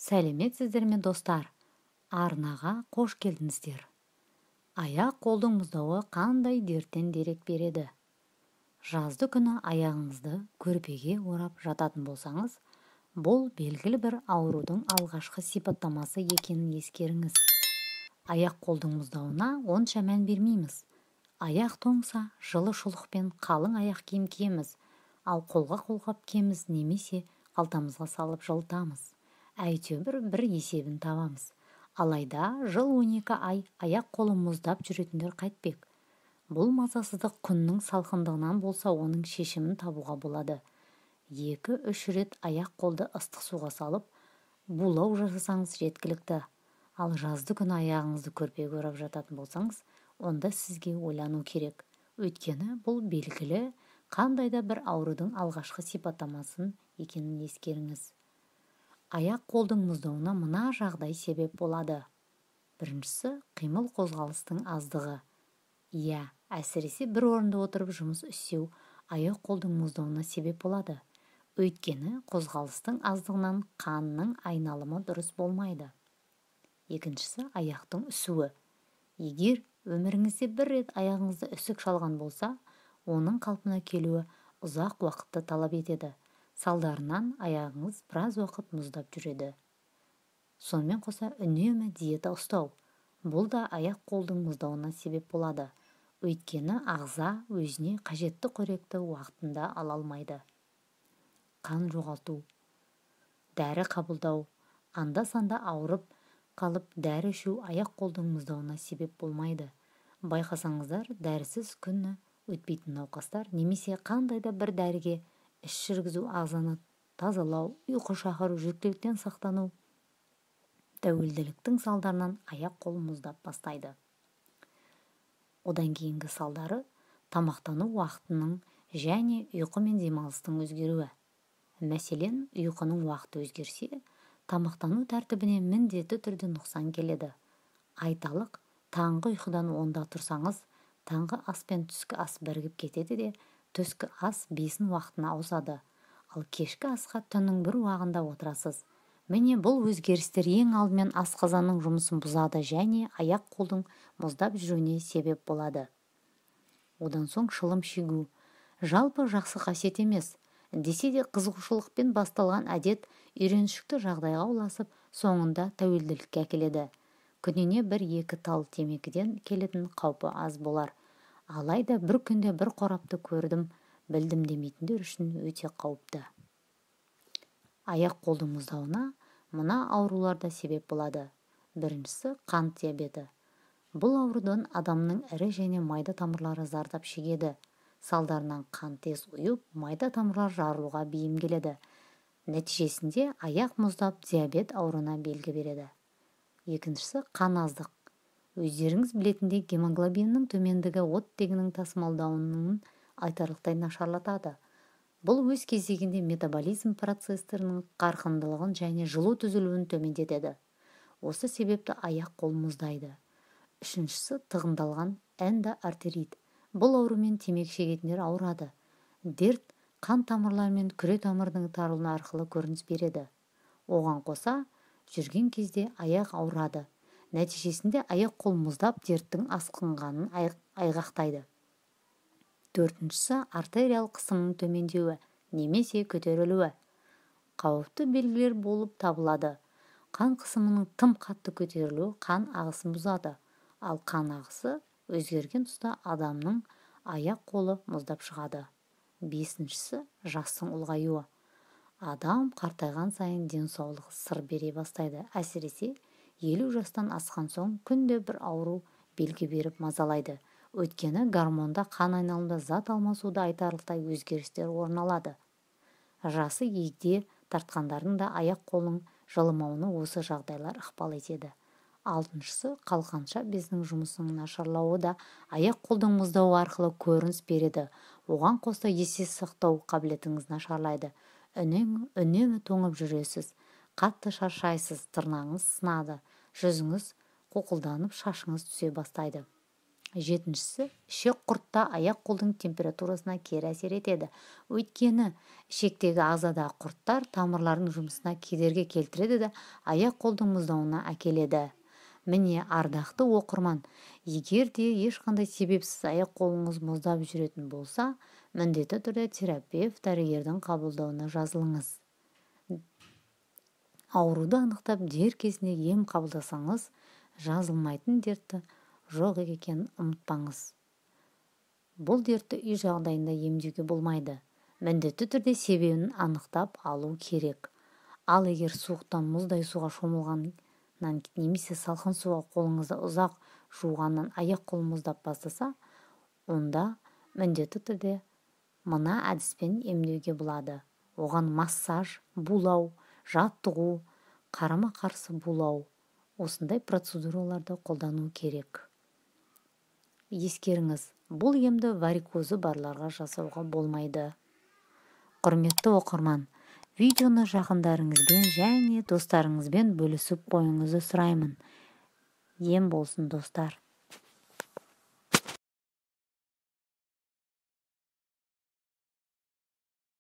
Сәлеметсіздер ме достар? Арнаға қош келдіңіздер. Аяқ қолдың мұздауы қандай дерттен дерек береді? Жазды күні аяғыңызды көрпеге орап жататын болсаңыз, бұл белгілі бір аурудың алғашқы сипаттамасы екенін ескеріңіз. Аяқ қолдың мұздауына онша мән бермейміз. Аяқ тоңса, жылы шұлықпен қалың аяқ киім киеміз, ал қолға қолғап киеміз немесе қалтамызға салып жылытамыз. Әйтеуір бір есебін табамыз. Алайда жыл 12 ай аяқ қолы мұздап жүретіндер қайтпек. Бұл мазасыздық күннің салқындығынан болса, оның шешімін табуға болады. 2-3 рет аяқ қолды ыстық суға салып, булау жасасаңыз жеткілікті. Ал жазды күні аяғыңызды көрпеге орап жататын болсаңыз, онда сізге ойлану керек. Өйткені бұл белгілі қандай да бір аурудың алғашқы сипаттамасын екенін ескеріңіз. Аяқ қолдың мұздауына мына жағдай себеп болады. Біріншісі, қимыл қозғалыстың аздығы. Әсіресе бір орында отырып жұмыс істеу аяқ қолдың мұздауына себеп болады. Өйткені қозғалыстың аздығынан қанның айналымы дұрыс болмайды. Екіншісі, аяқтың үсуі. Егер өміріңізде бір рет аяғыңызды үсік шалған болса, оның қалпына келуі ұзақ уақытты талап етеді. Салдарынан аяғыңыз біраз уақыт мұздап жүреді. Сонымен қоса үнемі диета ұстау. Бұл да аяқ қолдың мұздауына себеп болады. Өйткені ағза өзіне қажетті қоректі уақытында ала алмайды. Қан жоғалту, дәрі қабылдау, анда-санда ауырып қалып дәрі ішу аяқ қолдың мұздауына себеп болмайды. Байқасаңыздар, дәрісіз күні өтпейтін науқастар немесе қандай да бір дәріге іс жүргізу, ағзаны тазалау, ұйқы шақыру, жүктіліктен сақтану, тәуелділіктің салдарынан аяқ қол мұздап бастайды. Одан кейінгі салдары тамақтану уақытының және ұйқы мен демалыстың өзгеруі. Мәселен, ұйқының уақыты өзгерсе, тамақтану тәртібіне міндетті түрде нұқсан келеді. Айталық, таңғы ұйқыдан 10-да тұрсаңыз, таңғы ас пен түскі ас бірігіп кетеді де, түскі ас 5 уақытына ауысады, ал кешкі асқа түннің 1 уағында отырасыз. Міне бұл өзгерістер ең алдымен асқазанның жұмысын бұзады және аяқ қолдың мұздап жүруіне себеп болады. Одан соң шылым шегу. Жалпы жақсы қасиет емес, десе де қызығушылықпен басталған әдет үйреншікті жағдайға ұласып, соңында тәуелділікке әкеледі. Күніне 1-2 тал темекіден келетін қаупі аз болар. Алайда бір күнде бір қорапты көрдім, білдім демейтіндер үшін өте қауіпті. Аяқ қолдың мұздауына мына ауруларда себеп болады. Біріншісі, қант диабеті. Бұл аурудан адамның ірі және майда тамырлары зардап шегеді. Салдарынан қан тез ұйып, майда тамырлар жарылуға бейім келеді. Нәтижесінде аяқ мұздап диабет ауруына белгі береді. Екіншісі, қан аздық. Өздеріңіз білетіндей, гемоглобиннің төмендігі оттегінің тасымалдауының айтарлықтай нашарлатады. Бұл өз кезегінде метаболизм процестерінің қарқындылығын және жылу түзілуін төмендетеді. Осы себепті аяқ қол мұздайды. Үшіншісі, тығындалған эндоартерит. Бұл аурумен темекі шегетіндер ауырады. Дерт қан тамырлары мен күре тамырдың тарылуы арқылы көрініс береді. Оған қоса, жүрген кезде аяқ ауырады. Нәтижесінде аяқ қол мұздап дерттің асқынғанын айғақтайды. Төртіншісі, артериялық қысымның төмендеуі немесе көтерілуі. Қауіпті белгілер болып табылады. Қан қысымының тым қатты көтерілуі қан ағысын бұзады, ал қан ағысы өзгерген тұста адамның аяқ қолы мұздап шығады. Бесіншісі, жастың ұлғаюы. Адам қартайған сайын денсаулығы сыр бере бастайды. Әсіресе 50 жастан асқан соң күнде бір ауру белгі беріп мазалайды. Өйткені гормонда қан айналымда зат алмасуда айтарлықтай өзгерістер орын алады. Жасы егде тартқандардың да аяқ қолың жылымауына осы жағдайлар ықпал етеді. Алтыншысы, қалқанша безінің жұмысының нашарлауы да аяқ қолдың мұздауы арқылы көрініс береді. Оған қоса есте сақтау қабілетіңіз нашарлайды. Үнемі тоңып жүресіз, қатты шаршайсыз, тырнағыңыз сынады, жүзіңіз қоқылданып, шашыңыз түсе бастайды. Жетіншісі, ішек құртта аяқ-қолдың температурасына кері әсер етеді. Өйткені ішектегі ағзадағы құрттар тамырлардың жұмысына кедергі келтіреді де аяқ-қолдың мұздауына әкеледі. Міне, ардақты оқырман, егер де ешқандай себепсіз аяқ-қолыңыз мұздап жүретін болса, міндетті түрде терапевт дәрігердің қабылдауына жазылыңыз. Ауруды анықтап дер кезінде ем қабылдасаңыз, жазылмайтын дертті жоқ екенін ұмытпаңыз. Бұл дертті үй жағдайында емдеуге болмайды. Міндетті түрде себебін анықтап алу керек. Ал егер суықтан мұздай суға шомылғаннан немесе салқын суға қолыңызды ұзақ жуғаннан аяқ-қол мұздап бастаса, онда міндетті түрде мына әдіспен емдеуге болады. Оған массаж, булау, жаттығу, қарама-қарсы булау, осындай процедураларды қолдану керек. Ескеріңіз, бұл емді варикозы барларға жасауға болмайды. Құрметті оқырман, видеоны жақындарыңызбен және достарыңызбен бөлісіп қойыңызды сұраймын. Ем болсын, достар.